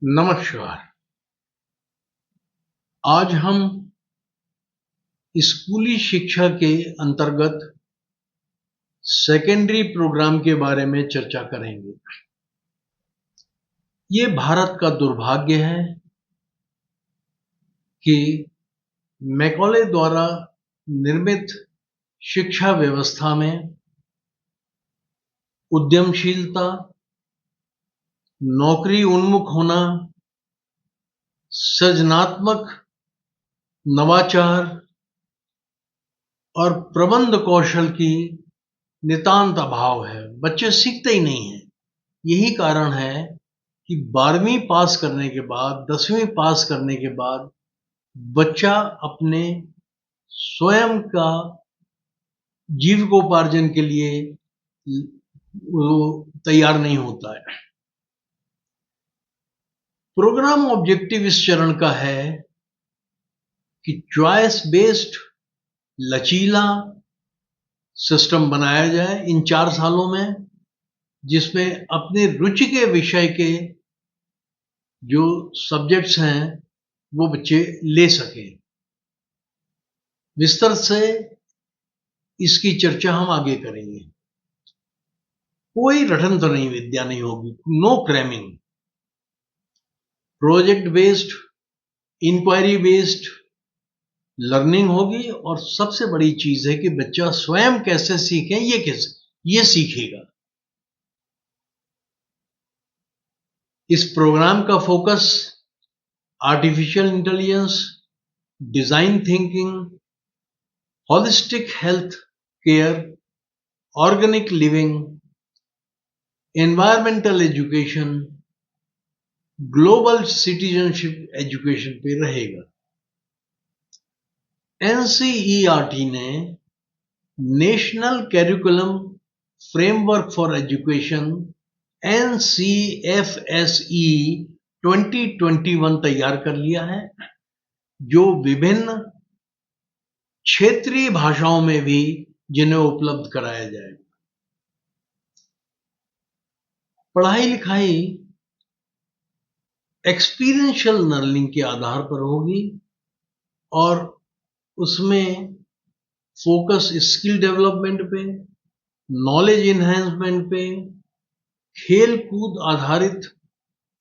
नमस्कार। आज हम स्कूली शिक्षा के अंतर्गत सेकेंडरी प्रोग्राम के बारे में चर्चा करेंगे। ये भारत का दुर्भाग्य है कि मैकॉले द्वारा निर्मित शिक्षा व्यवस्था में उद्यमशीलता, नौकरी उन्मुख होना, सृजनात्मक नवाचार और प्रबंध कौशल की नितांत अभाव है। बच्चे सीखते ही नहीं हैं। यही कारण है कि 12वीं पास करने के बाद, 10वीं पास करने के बाद बच्चा अपने स्वयं का जीविकोपार्जन के लिए वो तैयार नहीं होता है। प्रोग्राम ऑब्जेक्टिव इस चरण का है कि चॉइस बेस्ड लचीला सिस्टम बनाया जाए इन 4 सालों में, जिसमें अपने रुचि के विषय के जो सब्जेक्ट्स हैं वो बच्चे ले सकें। विस्तार से इसकी चर्चा हम आगे करेंगे। कोई रटंतर नहीं, विद्या नहीं होगी, no cramming. Project based, inquiry based learning होगी और सबसे बड़ी चीज है कि बच्चा स्वयं कैसे सीखे, ये सीखेगा। इस प्रोग्राम का focus artificial intelligence, design thinking, holistic health care, organic living, environmental education, global citizenship education पे रहेगा। एनसीईआरटी ने national curriculum framework for education NCFSE 2021 तैयार कर लिया है, जो विभिन्न क्षेत्रीय भाषाओं में भी जिन्हें उपलब्ध कराया जाएगा। पढ़ाई लिखाई एक्सपीरियंशियल लर्निंग के आधार पर होगी और उसमें फोकस स्किल डेवलपमेंट पे, नॉलेज इन्हेंसमेंट पे, खेल कूद आधारित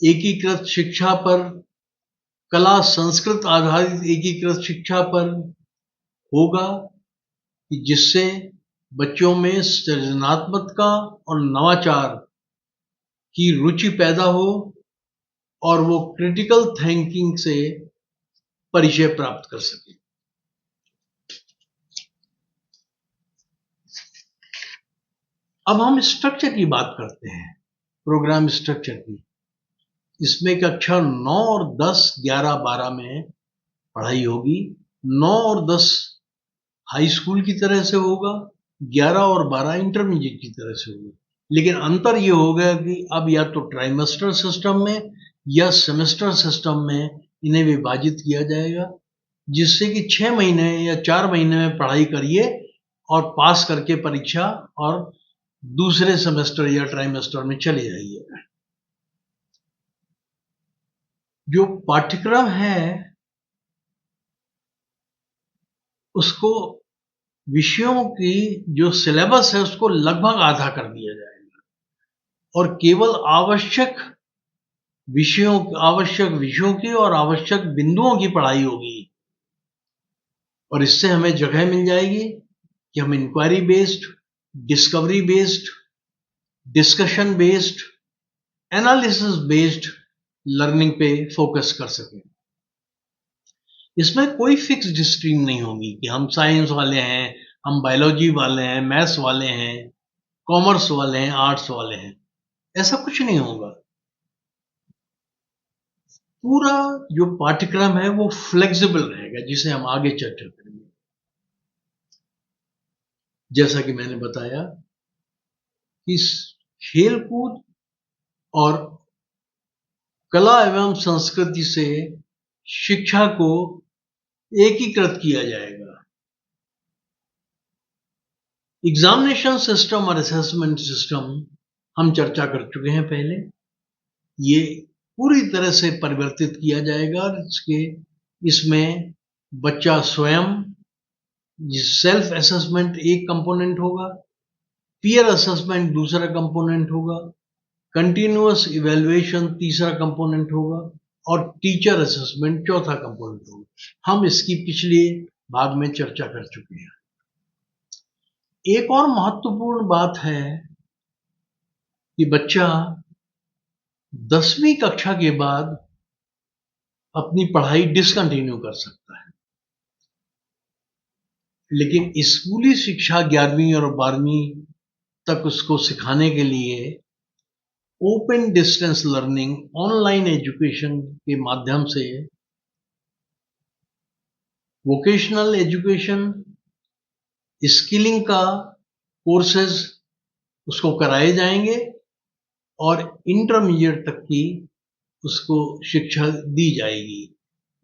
एकीकृत शिक्षा पर, कला संस्कृत आधारित एकीकृत शिक्षा पर होगा, कि जिससे बच्चों में सृजनात्मकता और नवाचार की रुचि पैदा हो और वो क्रिटिकल थिंकिंग से परिचय प्राप्त कर सके। अब हम स्ट्रक्चर की बात करते हैं, प्रोग्राम स्ट्रक्चर की। इसमें कक्षा 9 और 10, 11, 12 में पढ़ाई होगी। 9 और 10 हाई स्कूल की तरह से होगा, 11 और 12 इंटरमीडिएट की तरह से होगा। लेकिन अंतर ये होगा कि अब या तो ट्राइमेस्टर सिस्टम में या सेमेस्टर सिस्टम में इन्हें विभाजित किया जाएगा, जिससे कि 6 महीने या 4 महीने में पढ़ाई करिए और पास करके परीक्षा और दूसरे सेमेस्टर या ट्राइमेस्टर में चले जाइए। जो पाठ्यक्रम है उसको, विषयों की जो सिलेबस है उसको लगभग आधा कर दिया जाएगा और केवल आवश्यक विषयों की और आवश्यक बिंदुओं की पढ़ाई होगी। और इससे हमें जगह मिल जाएगी कि हम inquiry based, discovery based, discussion based, analysis based learning पे फोकस कर सकें। इसमें कोई फिक्स्ड स्ट्रीम नहीं होगी कि हम साइंस वाले हैं, हम बायोलॉजी वाले हैं, मैथ्स वाले हैं, कॉमर्स वाले हैं, आर्ट्स वाले हैं। ऐसा कुछ नहीं होगा। पूरा जो पाठ्यक्रम है वो फ्लेक्सिबल रहेगा, जिसे हम आगे चर्चा करेंगे। जैसा कि मैंने बताया कि खेलकूद और कला एवं संस्कृति से शिक्षा को एकीकृत किया जाएगा। एग्जामिनेशन सिस्टम और असेसमेंट सिस्टम हम चर्चा कर चुके हैं पहले। ये पूरी तरह से परिवर्तित किया जाएगा। और इसमें बच्चा स्वयं, सेल्फ असेसमेंट एक कंपोनेंट होगा, पीयर असेसमेंट दूसरा कंपोनेंट होगा, कंटिन्यूअस इवैल्यूएशन तीसरा कंपोनेंट होगा और टीचर असेसमेंट चौथा कंपोनेंट होगा। हम इसकी पिछले भाग में चर्चा कर चुके हैं। एक और महत्वपूर्ण बात है कि बच्चा 10वीं कक्षा के बाद अपनी पढ़ाई डिसकंटिन्यू कर सकता है, लेकिन स्कूली शिक्षा 11वीं और 12वीं तक उसको सिखाने के लिए open distance learning, online education के माध्यम से वोकेशनल एजुकेशन, स्किलिंग का कोर्सेज उसको कराए जाएंगे और इंटरमीडिएट तक की उसको शिक्षा दी जाएगी।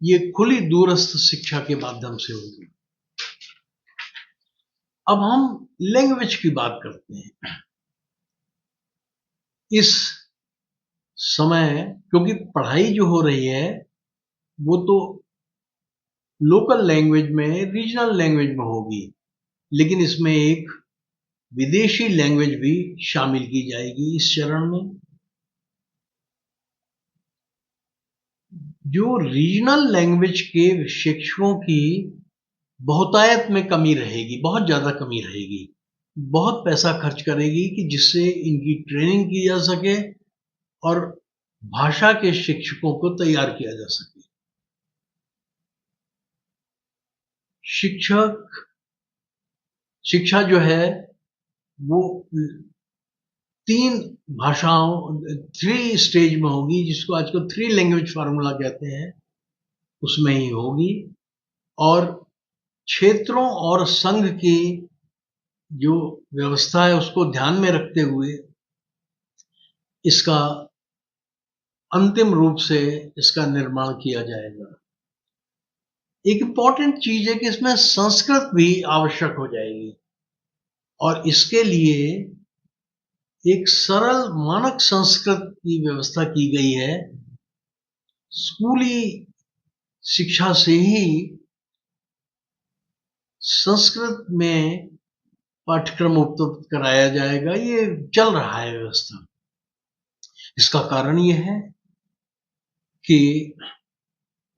ये खुली दूरस्थ शिक्षा के माध्यम से होगी। अब हम लैंग्वेज की बात करते हैं। इस समय क्योंकि पढ़ाई जो हो रही है वो तो लोकल लैंग्वेज में, रीजनल लैंग्वेज में होगी, लेकिन इसमें एक विदेशी लैंग्वेज भी शामिल की जाएगी इस चरण में। जो रीजनल लैंग्वेज के शिक्षकों की बहुतायत में कमी रहेगी, बहुत ज्यादा कमी रहेगी, बहुत पैसा खर्च करेगी कि जिससे इनकी ट्रेनिंग की जा सके और भाषा के शिक्षकों को तैयार किया जा सके। शिक्षा जो है वो 3 भाषाओं, 3 स्टेज में होगी, जिसको आजकल 3 लैंग्वेज फार्मूला कहते हैं, उसमें ही होगी। और क्षेत्रों और संघ की जो व्यवस्था है उसको ध्यान में रखते हुए इसका अंतिम रूप से इसका निर्माण किया जाएगा। एक इंपॉर्टेंट चीज है कि इसमें संस्कृत भी आवश्यक हो जाएगी और इसके लिए एक सरल मानक संस्कृत की व्यवस्था की गई है। स्कूली शिक्षा से ही संस्कृत में पाठ्यक्रम उपलब्ध कराया जाएगा। ये चल रहा है व्यवस्था। इसका कारण यह है कि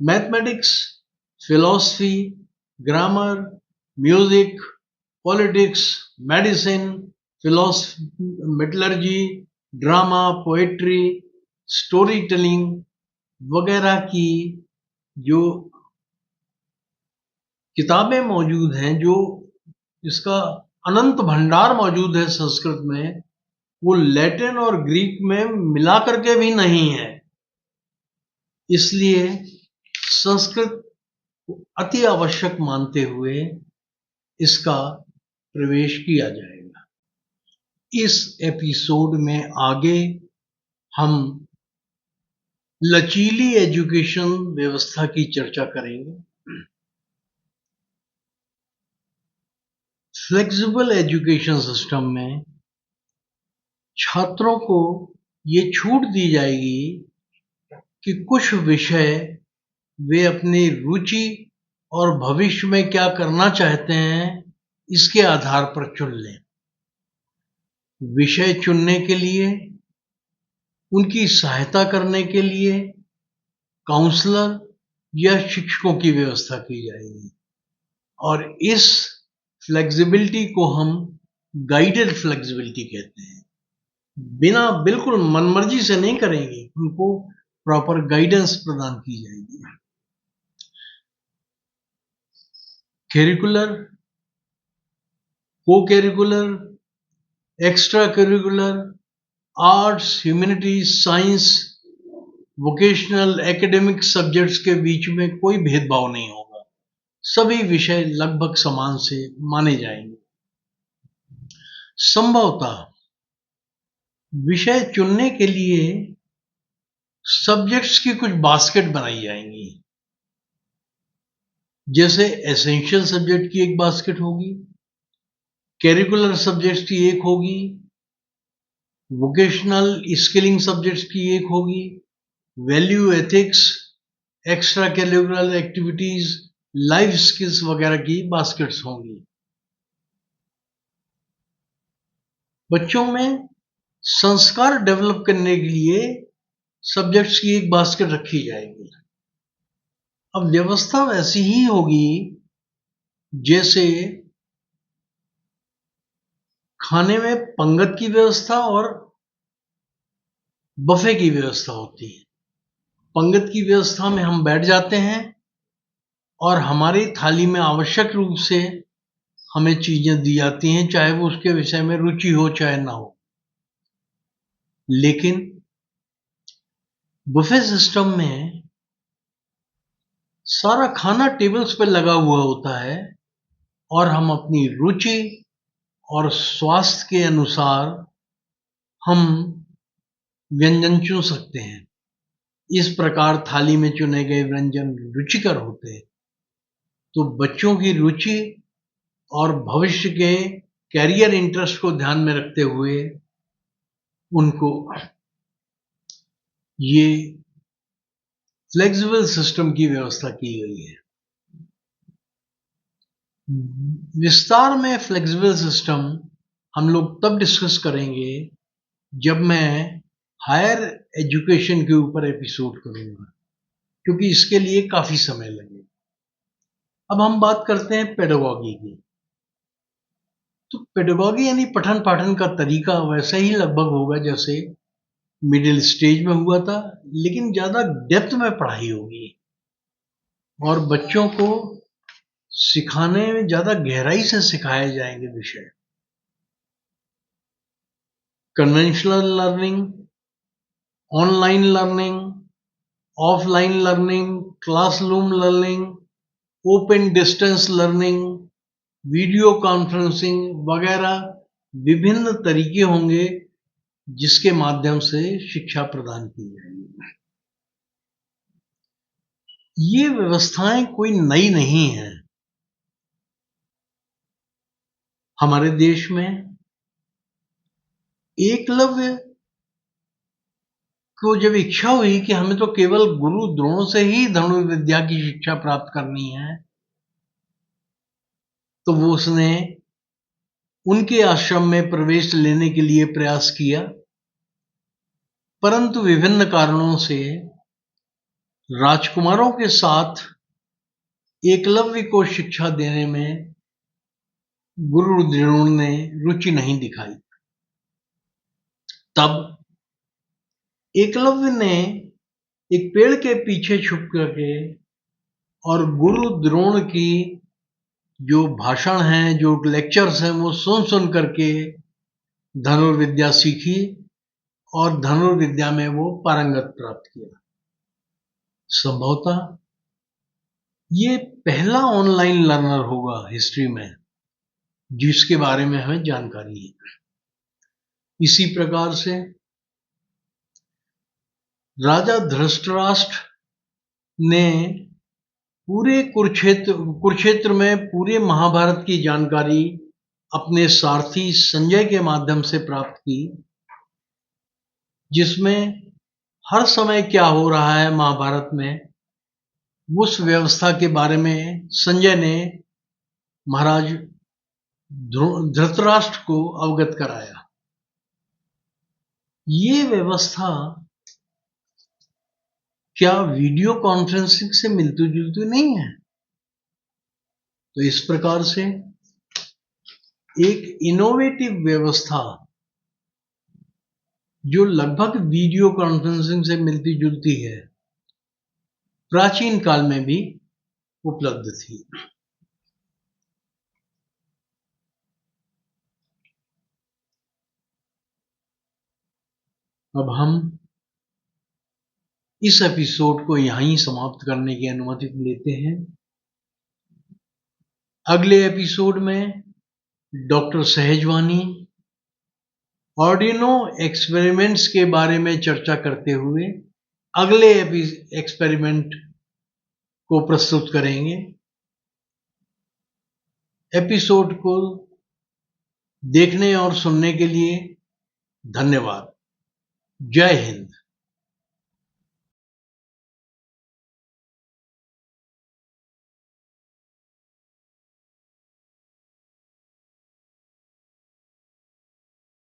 mathematics, philosophy, grammar, music, politics, medicine, philosophy, metallurgy, drama, poetry, story telling वगैरह की जो किताबें मौजूद हैं, जो इसका अनंत भंडार मौजूद है संस्कृत में, वो लैटिन और ग्रीक में मिला करके भी नहीं है। इसलिए संस्कृत को अति आवश्यक मानते हुए इसका प्रवेश किया जाएगा। इस एपिसोड में आगे हम लचीली एजुकेशन व्यवस्था की चर्चा करेंगे। फ्लेक्सिबल एजुकेशन सिस्टम में छात्रों को ये छूट दी जाएगी कि कुछ विषय वे अपनी रुचि और भविष्य में क्या करना चाहते हैं इसके आधार पर चुन लें। विषय चुनने के लिए उनकी सहायता करने के लिए काउंसलर या शिक्षकों की व्यवस्था की जाएगी और इस फ्लेक्सिबिलिटी को हम गाइडेड फ्लेक्सिबिलिटी कहते हैं। बिल्कुल मनमर्जी से नहीं करेंगे, उनको प्रॉपर गाइडेंस प्रदान की जाएगी। Curricular, co-curricular, extra curricular, arts, humanities, science, vocational, academic subjects के बीच में कोई भेदभाव नहीं होगा। सभी विषय लगभग समान से माने जाएंगे। संभवतः विषय चुनने के लिए सब्जेक्ट्स की कुछ बास्केट बनाई जाएंगी। जैसे एसेंशियल सब्जेक्ट की एक बास्केट होगी, करिकुलर सब्जेक्ट्स की एक होगी, वोकेशनल स्किलिंग सब्जेक्ट्स की एक होगी value ethics, extra curricular activities, life skills वगैरह की बास्केट्स होंगी। बच्चों में संस्कार डेवलप करने के लिए सब्जेक्ट्स की एक बास्केट रखी जाएगी। अब व्यवस्था वैसी ही होगी जैसे खाने में पंगत की व्यवस्था और बफे की व्यवस्था होती है। पंगत की व्यवस्था में हम बैठ जाते हैं और हमारी थाली में आवश्यक रूप से हमें चीजें दी जाती हैं, चाहे वो उसके विषय में रुचि हो चाहे ना हो। लेकिन बुफे सिस्टम में सारा खाना टेबल्स पर लगा हुआ होता है और हम अपनी रुचि और स्वास्थ्य के अनुसार हम व्यंजन चुन सकते हैं। इस प्रकार थाली में चुने गए व्यंजन रुचिकर होते हैं। तो बच्चों की रुचि और भविष्य के कैरियर इंटरेस्ट को ध्यान में रखते हुए उनको ये फ्लेक्सिबल सिस्टम की व्यवस्था की गई है। विस्तार में फ्लेक्सिबल सिस्टम हम लोग तब डिस्कस करेंगे जब मैं हायर एजुकेशन के ऊपर एपिसोड करूंगा, क्योंकि इसके लिए काफी समय लगेगा। अब हम बात करते हैं पेडागॉजी की। तो पेडागॉजी यानी पठन पाठन का तरीका वैसा ही लगभग होगा जैसे मिडिल स्टेज में हुआ था, लेकिन ज्यादा डेप्थ में पढ़ाई होगी और बच्चों को सिखाने में ज्यादा गहराई से सिखाए जाएंगे विषय। Conventional learning, online learning, offline learning, classroom learning, open distance learning, video conferencing वगैरह विभिन्न तरीके होंगे जिसके माध्यम से शिक्षा प्रदान की जाएगी। ये व्यवस्थाएं कोई नई नहीं है। हमारे देश में एकलव्य को जब इच्छा हुई कि हमें तो केवल गुरु द्रोण से ही धनुर्विद्या की शिक्षा प्राप्त करनी है, तो वो उसने उनके आश्रम में प्रवेश लेने के लिए प्रयास किया, परंतु विभिन्न कारणों से राजकुमारों के साथ एकलव्य को शिक्षा देने में गुरु द्रोण ने रुचि नहीं दिखाई। तब एकलव्य ने एक पेड़ के पीछे छुप करके और गुरु द्रोण की जो भाषण हैं, जो लेक्चर्स हैं, वो सुन सुन करके धनुर्विद्या सीखी और धनुर्विद्या में वो पारंगत प्राप्त किया। संभवतः ये पहला ऑनलाइन लर्नर होगा हिस्ट्री में जिसके बारे में हमें जानकारी है। इसी प्रकार से राजा धृतराष्ट्र ने पूरे कुरुक्षेत्र में पूरे महाभारत की जानकारी अपने सारथी संजय के माध्यम से प्राप्त की, जिसमें हर समय क्या हो रहा है महाभारत में उस व्यवस्था के बारे में संजय ने महाराज धृतराष्ट्र को अवगत कराया। ये व्यवस्था क्या वीडियो कॉन्फ्रेंसिंग से मिलती जुलती नहीं है? तो इस प्रकार से एक इनोवेटिव व्यवस्था जो लगभग वीडियो कॉन्फ्रेंसिंग से मिलती जुलती है, प्राचीन काल में भी उपलब्ध थी। अब हम इस एपिसोड को यहीं समाप्त करने की अनुमति लेते हैं। अगले एपिसोड में डॉक्टर सहजवानी ऑर्डिनो एक्सपेरिमेंट्स के बारे में चर्चा करते हुए अगले एक्सपेरिमेंट को प्रस्तुत करेंगे। एपिसोड को देखने और सुनने के लिए धन्यवाद। जय हिंद।